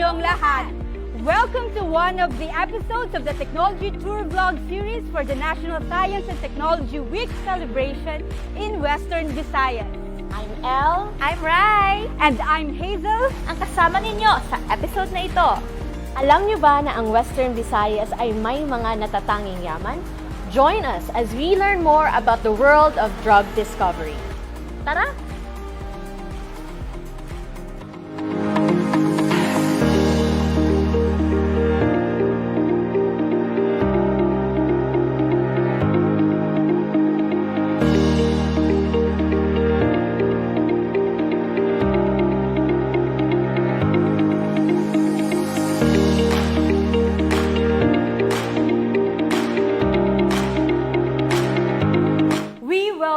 kayong lahat! Welcome to one of the episodes of the Technology Tour Vlog series for the National Science and Technology Week celebration in Western Visayas. I'm Elle. I'm Rai. And I'm Hazel. Ang kasama ninyo sa episode na ito. Alam niyo ba na ang Western Visayas ay may mga natatanging yaman? Join us as we learn more about the world of drug discovery. Tara!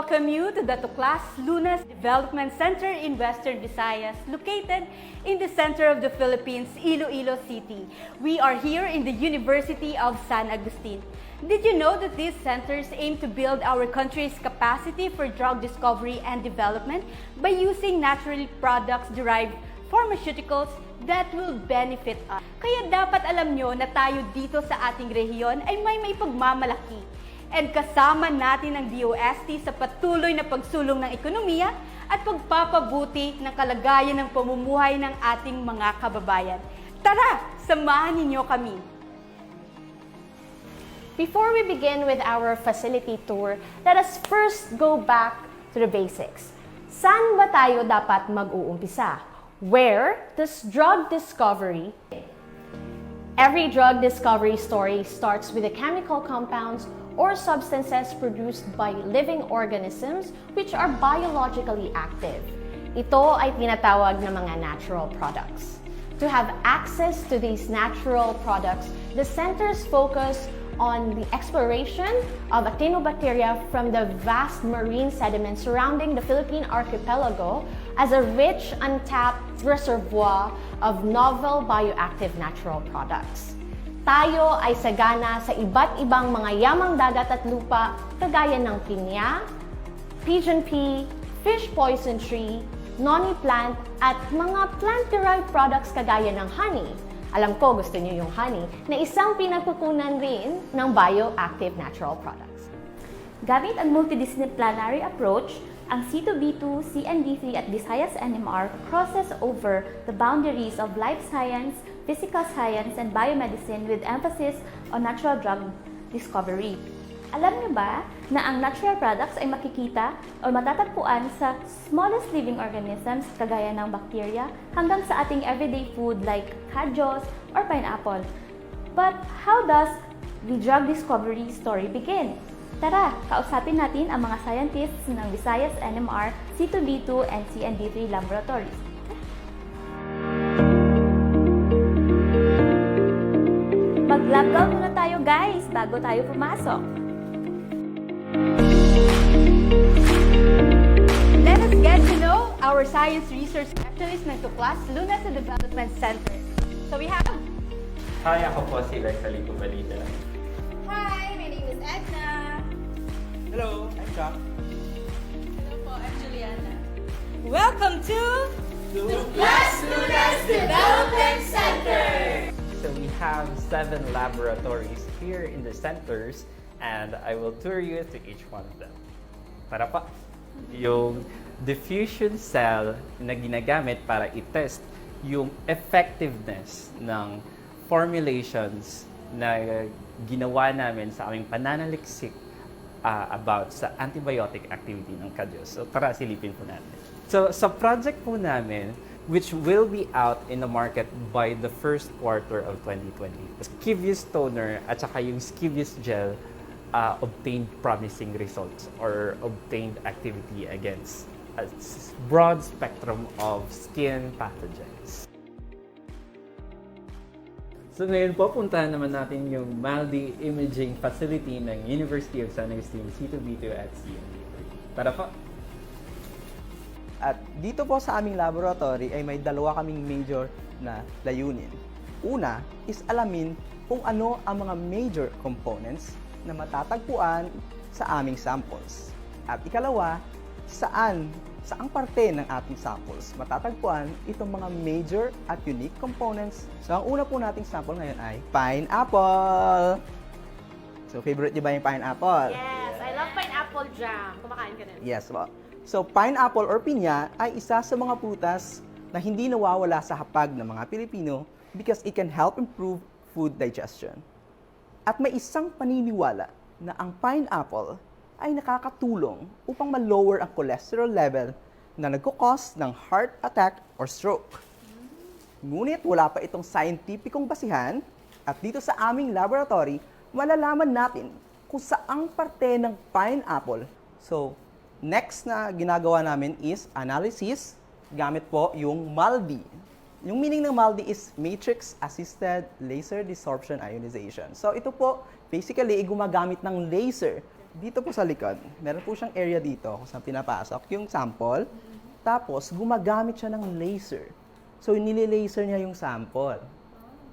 Welcome you to the Tuklas Lunas Development Center in Western Visayas, located in the center of the Philippines, Iloilo City. We are here in the University of San Agustin. Did you know that these centers aim to build our country's capacity for drug discovery and development by using naturally products-derived pharmaceuticals that will benefit us? Kaya dapat alam nyo na tayo dito sa ating rehiyon ay may pagmamalaki. And kasama natin ang DOST sa patuloy na pagsulong ng ekonomiya at pagpapabuti ng kalagayan ng pamumuhay ng ating mga kababayan. Tara, samahan ninyo kami! Before we begin with our facility tour, let us first go back to the basics. Saan ba tayo dapat mag-uumpisa? Where does drug discovery begin? Every drug discovery story starts with the chemical compounds or substances produced by living organisms which are biologically active. Ito ay tinatawag na mga natural products. To have access to these natural products, the centers focus on the exploration of 𝗙𝗟𝗥𝗘𝗟 from the vast marine sediments surrounding the Philippine archipelago as a rich, untapped reservoir of novel bioactive natural products. Tayo ay sagana sa iba't ibang mga yamang dagat at lupa kagaya ng pinya, pigeon pea, fish poison tree, noni plant, at mga plant-derived products kagaya ng honey. Alam ko gusto niyo yung honey, na isang pinagkukunan rin ng bioactive natural products. Gamit ang multidisciplinary approach, ang C2B2, CND3 at Visayas NMR crosses over the boundaries of life science, physical science, and biomedicine with emphasis on natural drug discovery. Alam niyo ba na ang natural products ay makikita o matatagpuan sa smallest living organisms kagaya ng bacteria hanggang sa ating everyday food like kadyos or pineapple? But how does the drug discovery story begin? Tara, kausapin natin ang mga scientists ng Visayas NMR, C2B2, and CND3 laboratories. Mag-lab muna tayo guys, bago tayo pumasok. Let us get to know our science research specialist ng Tuklas Lunas Development Center. So we have... Hi, ako po si 𝗙𝗟𝗥𝗘𝗟. Hi, my name is Edna. Hello, I'm Chuck. Hello po, I'm Juliana. Welcome to... Tuklas Lunas Development Center! So we have 7 laboratories here in the centers and I will tour you to each one of them. Para pa, yung diffusion cell na ginagamit para i-test yung effectiveness ng formulations na ginawa namin sa aming pananaliksik about sa antibiotic activity ng kadyos. So tara, silipin po natin. So sa project po namin, which will be out in the market by the first quarter of 2020, Skivius toner at saka yung Skivius gel obtained promising results or obtained activity against a broad spectrum of skin pathogens. So ngayon po, puntahan naman natin yung MALDI Imaging Facility ng University of San Agustin, C2B2 at CND3. Tara po! At dito po sa aming laboratory ay may dalawa kaming major na layunin. Una is alamin kung ano ang mga major components na matatagpuan sa aming samples. At ikalawa, saan saang parte ng ating samples matatagpuan itong mga major at unique components. So, ang una po nating sample ngayon ay pineapple. So, favorite niyo ba yung pineapple? Yes, I love pineapple jam. Kumakain ka na. Yes po. So, pineapple or pinya ay isa sa mga prutas na hindi nawawala sa hapag ng mga Pilipino because it can help improve food digestion. At may isang paniniwala na ang pineapple ay nakakatulong upang ma-lower ang cholesterol level na nagkukos ng heart attack or stroke. Ngunit wala pa itong scientificong basihan at dito sa aming laboratory, malalaman natin kung saang parte ng pineapple. So, next na ginagawa namin is analysis gamit po yung MALDI. Yung meaning ng MALDI is Matrix Assisted Laser Desorption Ionization. So ito po, basically, gumagamit ng laser. Dito po sa likod, meron po siyang area dito kung saan pinapasok yung sample. Tapos, gumagamit siya ng laser. So, nililaser niya yung sample.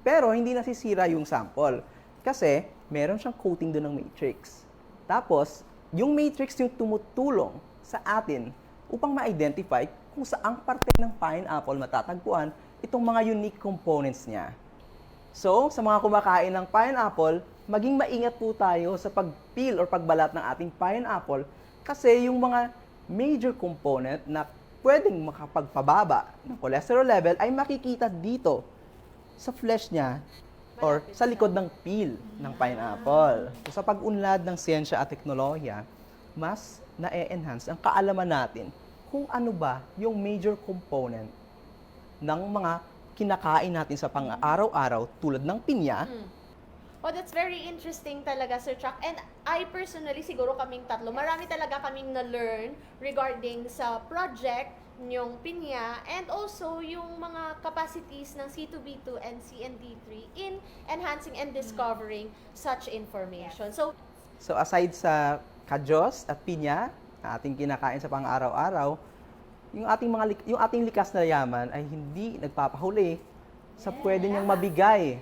Pero, hindi nasisira yung sample. Kasi, meron siyang coating doon ng matrix. Tapos, yung matrix yung tumutulong sa atin upang ma-identify kung saang parte ng pineapple matatagpuan itong mga unique components niya. So, sa mga kumakain ng pineapple, maging maingat po tayo sa pag-peel or pagbalat ng ating pineapple kasi yung mga major component na pwedeng makapagpababa ng cholesterol level ay makikita dito sa flesh niya or sa likod ng peel ng pineapple. So, sa pag-unlad ng siyensya at teknolohiya, mas na-enhance ang kaalaman natin kung ano ba yung major component ng mga kinakain natin sa pang-araw-araw tulad ng pinya. Oh, that's very interesting talaga, Sir Chuck. And I personally, siguro kaming tatlo, marami talaga kaming na-learn regarding sa project yung pinya and also yung mga capacities ng C2B2 and CND3 in enhancing and discovering such information. So aside sa kadyos at pinya na ating kinakain sa pang-araw-araw, yung ating likas na yaman ay hindi nagpapahuli sa pwede niyang mabigay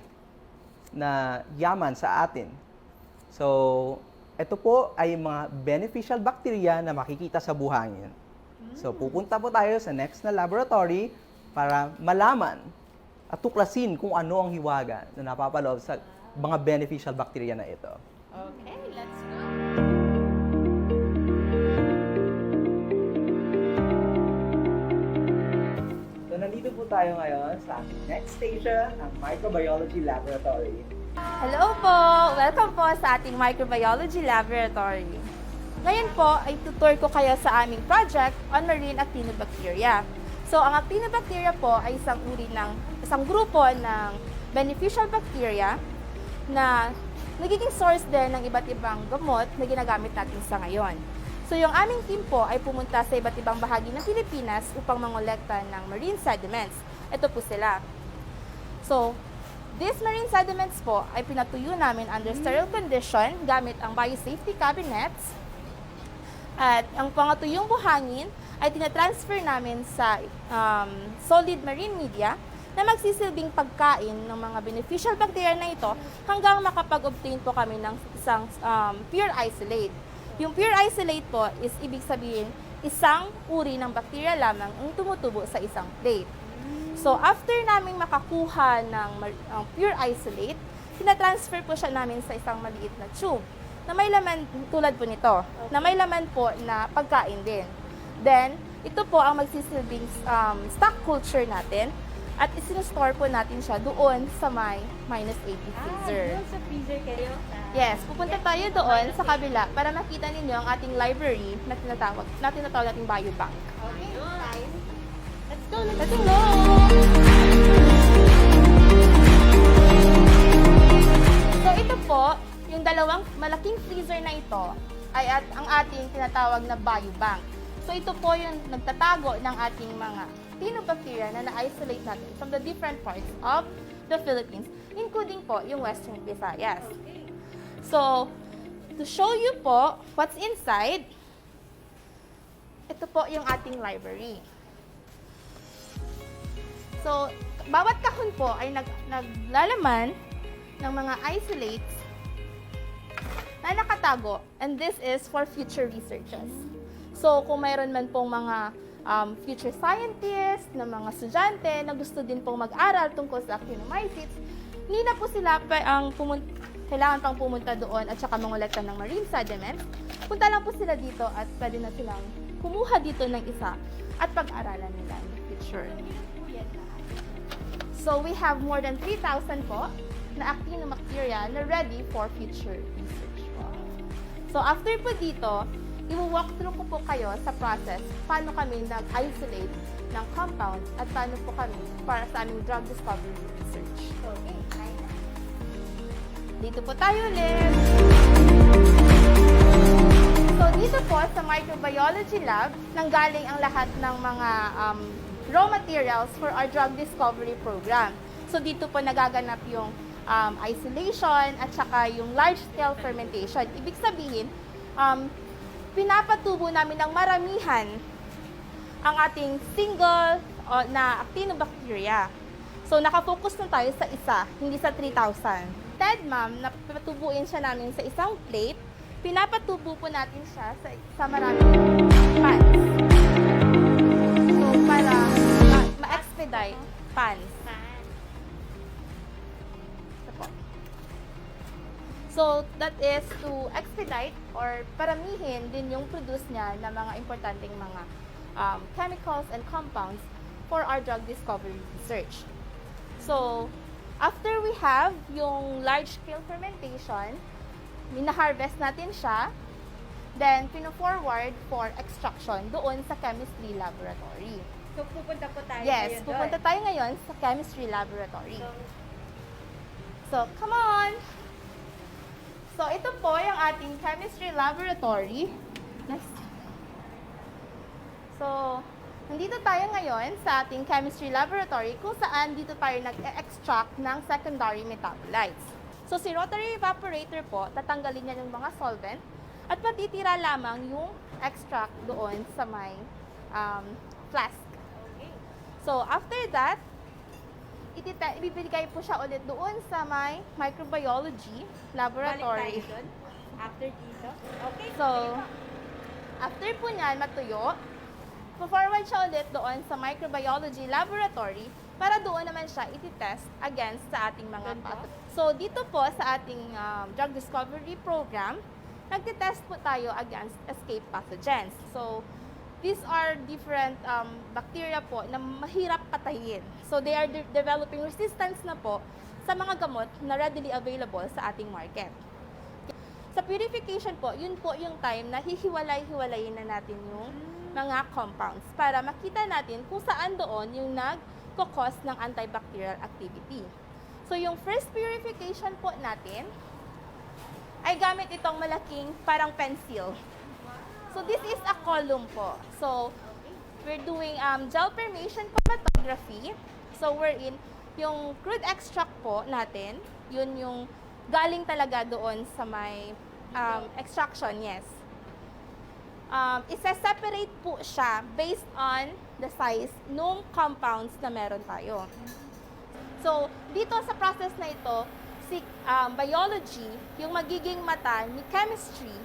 na yaman sa atin. So, ito po ay mga beneficial bacteria na makikita sa buhangin. So, pupunta po tayo sa next na laboratory para malaman at tuklasin kung ano ang hiwaga na napapaloob sa mga beneficial bacteria na ito. okay, let's go. Nandito po tayo ngayon sa ating next station, ang Microbiology Laboratory. Hello po! Welcome po sa ating Microbiology Laboratory. Ngayon po ay tutur ko kayo sa aming project on marine actinobacteria. So, ang actinobacteria po ay isang grupo ng beneficial bacteria na nagiging source din ng iba't ibang gamot na ginagamit natin sa ngayon. So, yung aming team po ay pumunta sa iba't ibang bahagi ng Pilipinas upang mangolekta ng marine sediments. Ito po sila. So, these marine sediments po ay pinatuyo namin under sterile condition gamit ang biosafety cabinets. At ang pangatuyong buhangin ay tinatransfer namin sa solid marine media na magsisilbing pagkain ng mga beneficial bacteria na ito hanggang makapag-obtain po kami ng isang pure isolate. Yung pure isolate po is ibig sabihin isang uri ng bacteria lamang ang tumutubo sa isang plate. So after naming makakuha ng pure isolate, tinatransfer po siya namin sa isang maliit na tube na may laman tulad po nito, na may laman po na pagkain din. Then, ito po ang magsisilbing stock culture natin at isinostore po natin siya doon sa may -80 freezer. Sa freezer kayo? Yes, pupunta tayo doon sa kabila para makita ninyo ang ating library na tinatawag nating biobank. Okay, fine. Let's go! Let's go! So ito po, yung dalawang malaking freezer na ito ay ang ating tinatawag na biobank. So ito po yung nagtatago ng ating mga actinobacteria na na-isolate natin from the different parts of the Philippines, including po yung Western Visayas. So, to show you po what's inside, ito po yung ating library. So, bawat kahon po ay naglalaman ng mga isolates na nakatago, and this is for future researches. So, kung mayroon man pong mga future scientists, ng mga estudyante na gusto din pong mag-aral tungkol sa actinomycetes, hindi na po sila kailangan pang pumunta doon at saka mangolekta ng marine sediments. Punta lang po sila dito at pwede na silang kumuha dito ng isa at pag-aralan nila in the future. So we have more than 3,000 po na actinobacteria na ready for future research po. So after po dito, i-walk through ko po kayo sa process paano kami nag-isolate ng compounds at paano po kami para sa aming drug discovery research. Okay, Dito po tayo ulit. So dito po sa microbiology lab, nanggaling ang lahat ng mga raw materials for our drug discovery program. So dito po nagaganap yung isolation at saka yung large-scale fermentation. Ibig sabihin, pinapatubo namin ng maramihan ang ating single na actinobacteria. So nakafocus na tayo sa isa, hindi sa 3,000. Instead, ma'am, napatubuin siya namin sa isang plate, pinapatubo po natin siya sa maraming pans. So para ma-expedite pans. So, that is to expedite or paramihin din yung produce niya ng mga importanteng mga chemicals and compounds for our drug discovery research. So, after we have yung large-scale fermentation, mina-harvest natin siya, then pino-forward for extraction doon sa chemistry laboratory. So, pupunta po tayo Yes, ngayon pupunta doon. tayo ngayon sa chemistry laboratory. So, come on! So, ito po yung ating chemistry laboratory. Next. So, nandito tayo ngayon sa ating chemistry laboratory kung saan dito tayo nag-extract ng secondary metabolites. So, si rotary evaporator po, tatanggalin niya yung mga solvent at patitira lamang yung extract doon sa may flask. So, after that, ibibigay po siya ulit doon sa may microbiology laboratory. Balik tayo doon. After dito. Okay. So, after po niyan matuyo, forward siya ulit doon sa microbiology laboratory para doon naman siya iti-test against sa ating mga pathogens. So, dito po sa ating drug discovery program, nagtitest po tayo against escape pathogens. So, these are different bacteria po na mahirap patayin. So, they are developing resistance na po sa mga gamot na readily available sa ating market. Sa purification po, yun po yung time na hihiwalay-hiwalayin na natin yung mga compounds para makita natin kung saan doon yung nag-cause ng antibacterial activity. So, yung first purification po natin ay gamit itong malaking parang pencil. So, this is a column po. So, we're doing gel permeation chromatography. So, wherein yung crude extract po natin, yun yung galing talaga doon sa may extraction, yes. Isa-separate po siya based on the size ng compounds na meron tayo. So, dito sa process na ito, si biology, yung magiging mata ni chemistry,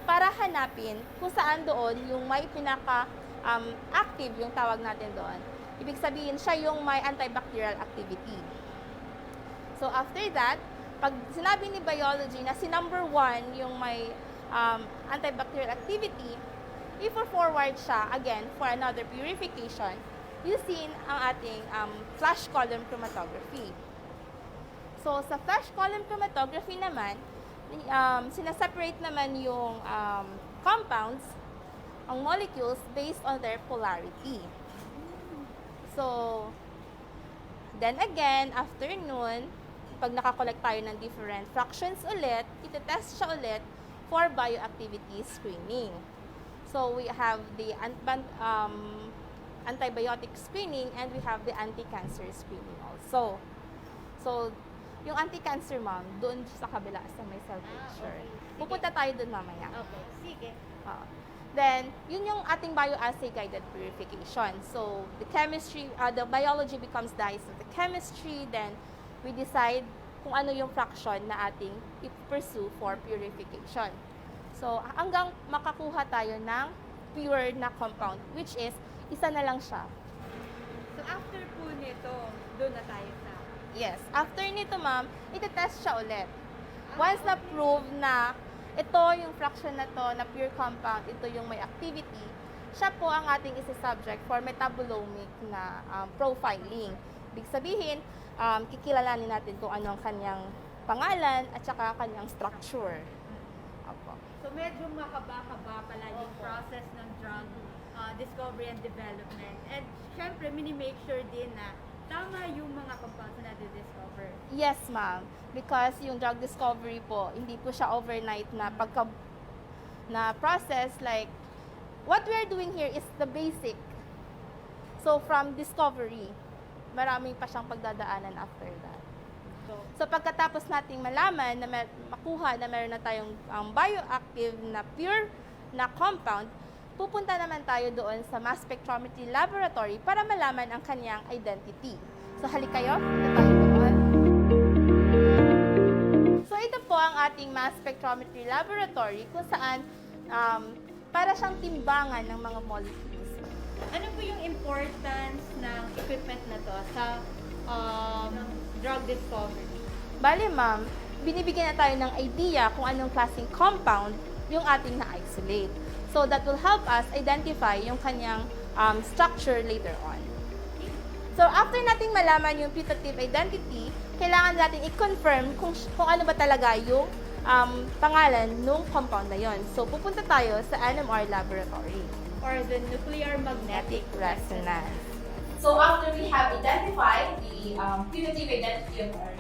para hanapin kung saan doon yung may pinaka-active yung tawag natin doon. Ibig sabihin, siya yung may antibacterial activity. So, after that, pag sinabi ni biology na si number 1 yung may antibacterial activity, i-forward siya again for another purification using ang ating flash column chromatography. So, sa flash column chromatography naman, sinaseparate naman yung compounds, ang molecules, based on their polarity. So, then again, after nun, pag nakakolect tayo ng different fractions ulit, itetest siya ulit for bioactivity screening. So, we have the antibiotic screening and we have the anti-cancer screening also. So, yung anti-cancer, ma'am, doon sa kabila sa may cell culture. Okay. Pupunta tayo doon mamaya. Okay, sige. Then, yun yung ating bioassay guided purification. So, the chemistry, the biology becomes the eyes of the chemistry, then we decide kung ano yung fraction na ating i-pursue for purification. So, hanggang makakuha tayo ng pure na compound, which is isa na lang siya. So after po nito, doon na tayo sa... Yes. After nito, ma'am, iti-test siya ulit. Once na-prove na ito yung fraction na to, na pure compound, ito yung may activity, siya po ang ating isa-subject for metabolomic na profiling. Ibig sabihin, kikilalanin natin kung ano ang kanyang pangalan at saka kanyang structure. Opo. So medyo makaba-kaba pala yung process ng drug discovery and development. And syempre, minimake sure din na tama yung mga compounds na discover. Yes, ma'am. Because yung drug discovery po, hindi po siya overnight na process. Like, what we're doing here is the basic. So, from discovery, maraming pa siyang pagdadaanan after that. So pagkatapos nating malaman, na makuha na meron na tayong bioactive na pure na compound, pupunta naman tayo doon sa mass spectrometry laboratory para malaman ang kanyang identity. So halika kayo, punta tayo doon. So ito po ang ating mass spectrometry laboratory kung saan para siyang timbangan ng mga molecules. Ano po yung importance ng equipment na to sa drug discovery? Bale, ma'am, binibigyan na tayo ng idea kung anong klaseng compound yung ating na-isolate. So that will help us identify yung kanyang structure later on. So after nating malaman yung putative identity, kailangan natin i-confirm kung ano ba talaga yung pangalan ng compound na yon. So pupunta tayo sa NMR laboratory, Or the nuclear magnetic resonance. So after we have identified the putative identity of our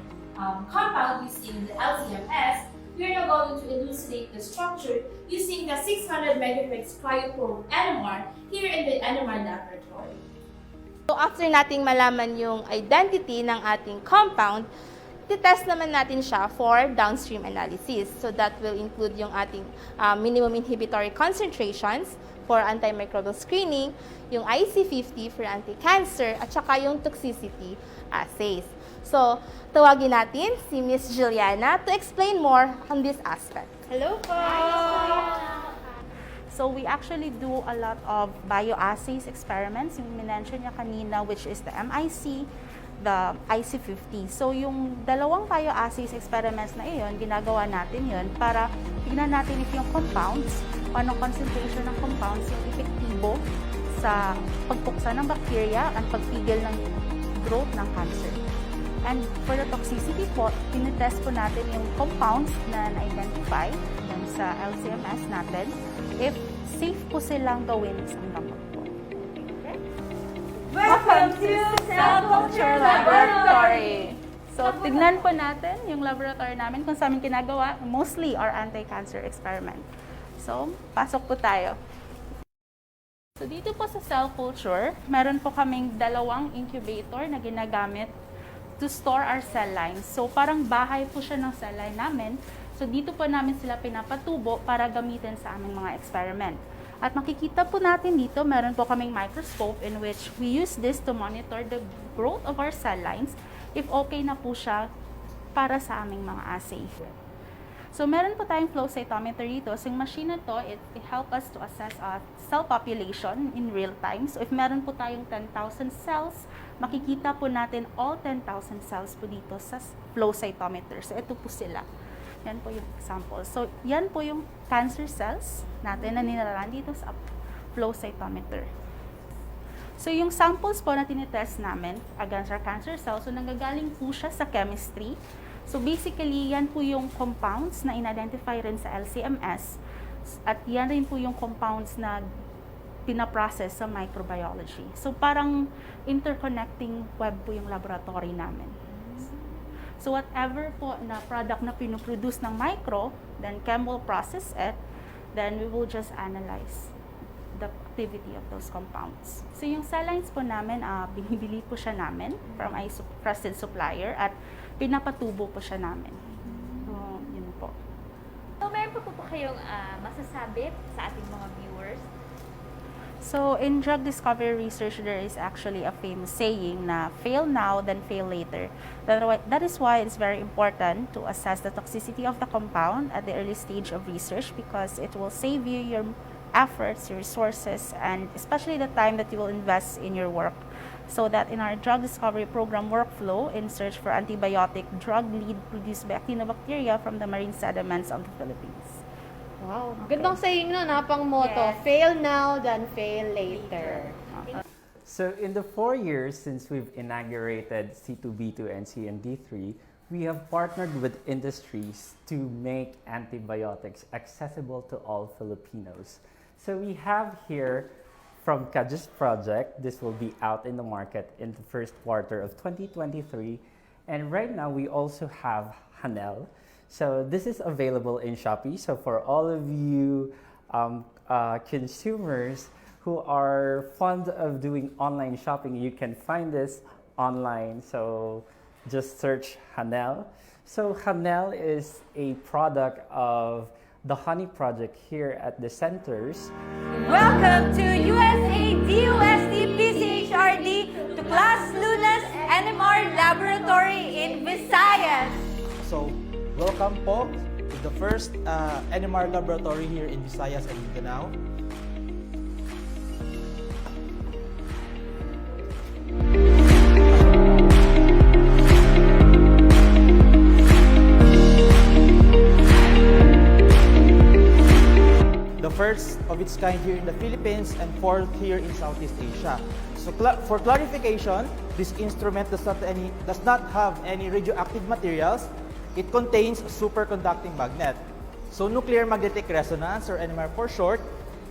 compound using the LCMS, we are now going to elucidate the structure using the 600 megapix cryoprobe NMR here in the NMR laboratory. So after nating malaman yung identity ng ating compound, titest naman natin siya for downstream analysis. So that will include yung ating minimum inhibitory concentrations for antimicrobial screening, yung IC50 for anti-cancer, at saka yung toxicity assays. So, tawagin natin si Miss Juliana to explain more on this aspect. Hello po! So we actually do a lot of bioassays experiments, yung minention niya kanina, which is the MIC, the IC50. So yung dalawang bioassays experiments na iyon, ginagawa natin yun para tignan natin if yung compounds, anong concentration ng compounds yung epektibo sa pagpuksa ng bacteria at pagpigil ng growth ng cancer. And for the toxicity po, tinitest po natin yung compounds na na-identify dun sa LCMS natin if safe po silang gawin sa gamot po. Welcome to Cell Culture Laboratory! So, tignan po natin yung laboratory namin kung saan ginagawa, mostly our anti-cancer experiment. So, pasok po tayo. So, dito po sa cell culture, meron po kaming dalawang incubator na ginagamit to store our cell lines. So, parang bahay po siya ng cell line namin. So, dito po namin sila pinapatubo para gamitin sa aming mga experiment. At makikita po natin dito, meron po kaming microscope in which we use this to monitor the growth of our cell lines if okay na po siya para sa aming mga assay. So, meron po tayong flow cytometer dito. So, yung machine na to, it help us to assess cell population in real time. So, if meron po tayong 10,000 cells, makikita po natin all 10,000 cells po dito sa flow cytometer. So, ito po sila. Yan po yung example. So, yan po yung cancer cells natin na nilalaan dito sa flow cytometer. So, yung samples po na tinitest namin against our cancer cells, so nanggagaling po siya sa chemistry. So, basically, yan po yung compounds na in-identify rin sa LCMS. At yan rin po yung compounds na pinaprocess sa microbiology. So, parang interconnecting web po yung laboratory namin. So, whatever po na product na pinuproduce ng micro, then chem will process it, then we will just analyze the activity of those compounds. So, yung cell lines po namin, binibili po siya namin from a trusted supplier at pinapatubo po siya namin. So, yun po. So, meron po kayong masasabi sa ating mga viewers? So, in drug discovery research, there is actually a famous saying na fail now, then fail later. That is why it's very important to assess the toxicity of the compound at the early stage of research because it will save you your efforts, your resources, and especially the time that you will invest in your work, so that in our drug discovery program workflow in search for antibiotic drug lead produced by 𝗙𝗚𝗥𝗘𝗏 from the marine sediments of the Philippines. Wow, gandang saying no, pang motto, Yes. fail now than fail later. So in the 4 years since we've inaugurated C2B2 and CND3, we have partnered with industries to make antibiotics accessible to all Filipinos. So we have here from 𝗙𝗟𝗟𝗘 project, this will be out in the market in the first quarter of 2023. And right now we also have Hanel. So this is available in Shopee. So for all of you consumers who are fond of doing online shopping, you can find this online. So just search Hanel. So Hanel is a product of the Honey Project here at the centers. Welcome to USAID PCHRD Tuklas Lunas NMR Laboratory in Visayas. So, welcome po to the first NMR laboratory here in Visayas and Mindanao. The first of its kind here in the Philippines and fourth here in Southeast Asia. So for clarification, this instrument does not have any radioactive materials. It contains a superconducting magnet. So nuclear magnetic resonance, or NMR for short,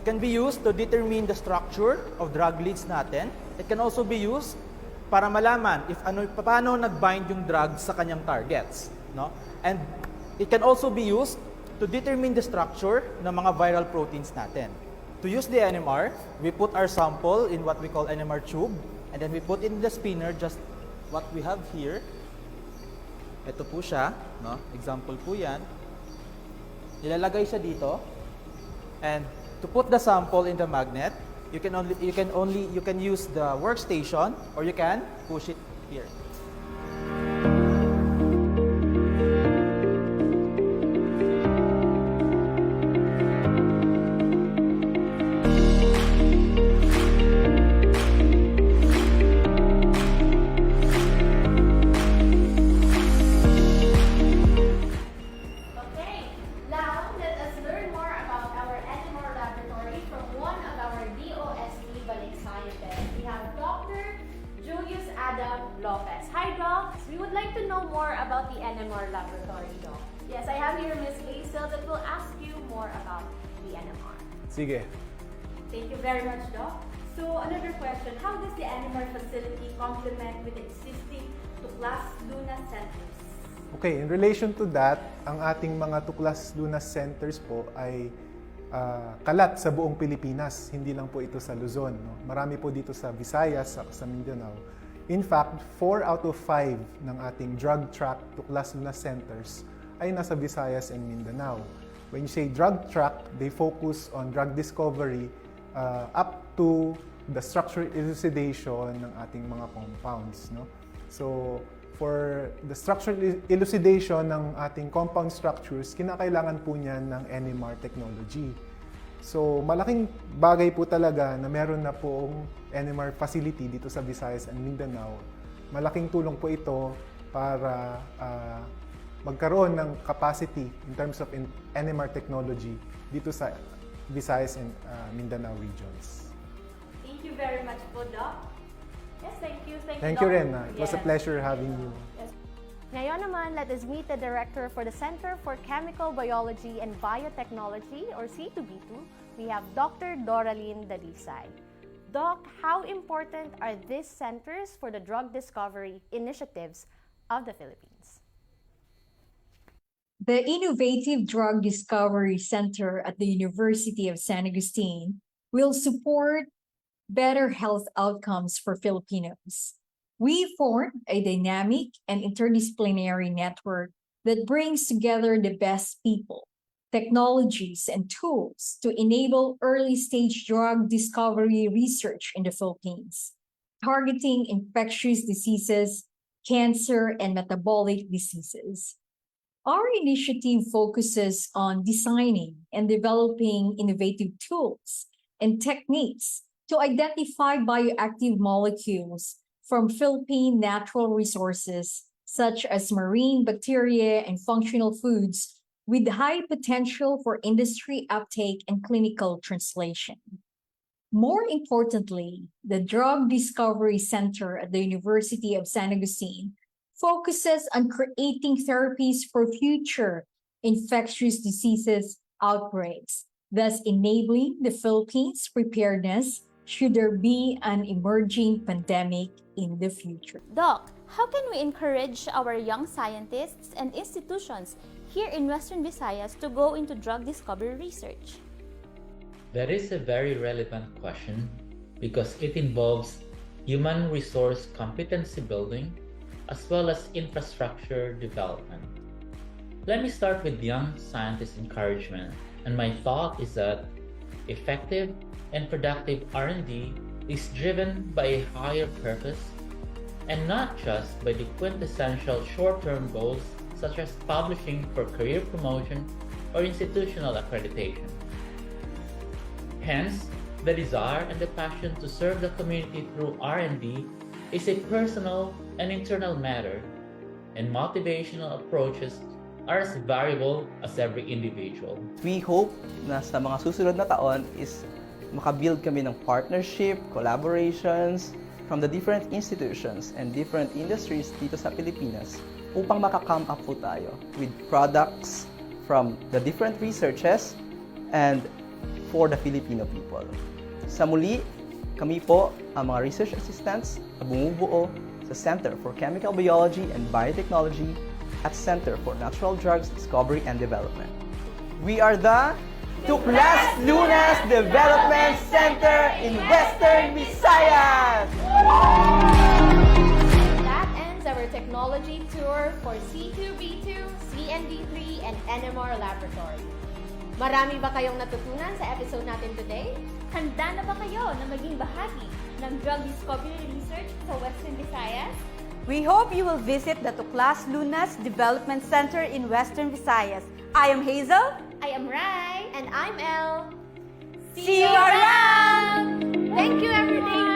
can be used to determine the structure of drug leads natin. It can also be used para malaman if paano nag-bind yung drug sa kanyang targets, no? And it can also be used to determine the structure ng mga viral proteins natin. To use the NMR, we put our sample in what we call NMR tube, and then we put in the spinner just what we have here. Ito po siya, no? Example po yan. Ilalagay siya dito, and to put the sample in the magnet, you can use the workstation or you can push it here. Hi, Doc. We would like to know more about the NMR laboratory, Doc. Yes, I have here Miss Hazel that will ask you more about the NMR. Sige. Thank you very much, Doc. So another question, how does the NMR facility complement with existing Tuklas Lunas Centers? Okay, in relation to that, ang ating mga Tuklas Lunas Centers po ay kalat sa buong Pilipinas. Hindi lang po ito sa Luzon. No? Marami po dito sa Visayas, sa Mindanao. In fact, 4 out of 5 ng ating drug track Tuklas Lunas Centers ay nasa Visayas and Mindanao. When you say drug track, they focus on drug discovery up to the structural elucidation ng ating mga compounds. No? So, for the structural elucidation ng ating compound structures, kinakailangan po niyan ng NMR technology. So, malaking bagay po talaga na meron na pong NMR facility dito sa Visayas and Mindanao. Malaking tulong po ito para magkaroon ng capacity in terms of NMR technology dito sa Visayas and Mindanao regions. Thank you very much po, Doc. Yes, thank you. Thank you, Rena. It was a pleasure having you. Yes. Ngayon naman, let us meet the Director for the Center for Chemical Biology and Biotechnology, or C2B2. We have Dr. 𝗙𝗟𝗏 Dalisay. Doc, how important are these centers for the drug discovery initiatives of the Philippines? The Innovative Drug Discovery Center at the University of San Agustin will support better health outcomes for Filipinos. We formed a dynamic and interdisciplinary network that brings together the best people, technologies, and tools to enable early-stage drug discovery research in the Philippines, targeting infectious diseases, cancer, and metabolic diseases. Our initiative focuses on designing and developing innovative tools and techniques to identify bioactive molecules from Philippine natural resources, such as marine bacteria and functional foods, with high potential for industry uptake and clinical translation. More importantly, the Drug Discovery Center at the University of San Agustin focuses on creating therapies for future infectious diseases outbreaks, thus enabling the Philippines' preparedness should there be an emerging pandemic in the future. Doc, how can we encourage our young scientists and institutions here in Western Visayas to go into drug discovery research? That is a very relevant question because it involves human resource competency building as well as infrastructure development. Let me start with young scientist encouragement, and my thought is that effective and productive R&D is driven by a higher purpose and not just by the quintessential short-term goals such as publishing for career promotion or institutional accreditation. Hence, the desire and the passion to serve the community through R&D is a personal and internal matter, and motivational approaches are as variable as every individual. We hope na sa mga susunod na taon is makabuild kami ng partnership, collaborations from the different institutions and different industries dito sa Pilipinas upang makakome up po tayo with products from the different researches and for the Filipino people. Sa muli, kami po ang mga research assistants na bumubuo sa Center for Chemical Biology and Biotechnology at Center for Natural Drugs Discovery and Development. We are the Tuklas Lunas Development Center in Western Visayas! That ends our technology tour for C2B2, CND3, and NMR Laboratory. Marami ba kayong natutunan sa episode natin today? Handa na ba kayo na maging bahagi ng drug discovery research sa Western Visayas? We hope you will visit the Tuklas Lunas Development Center in Western Visayas. I am Hazel. I am Rai. And I'm Elle. See you around! Thank you, everyday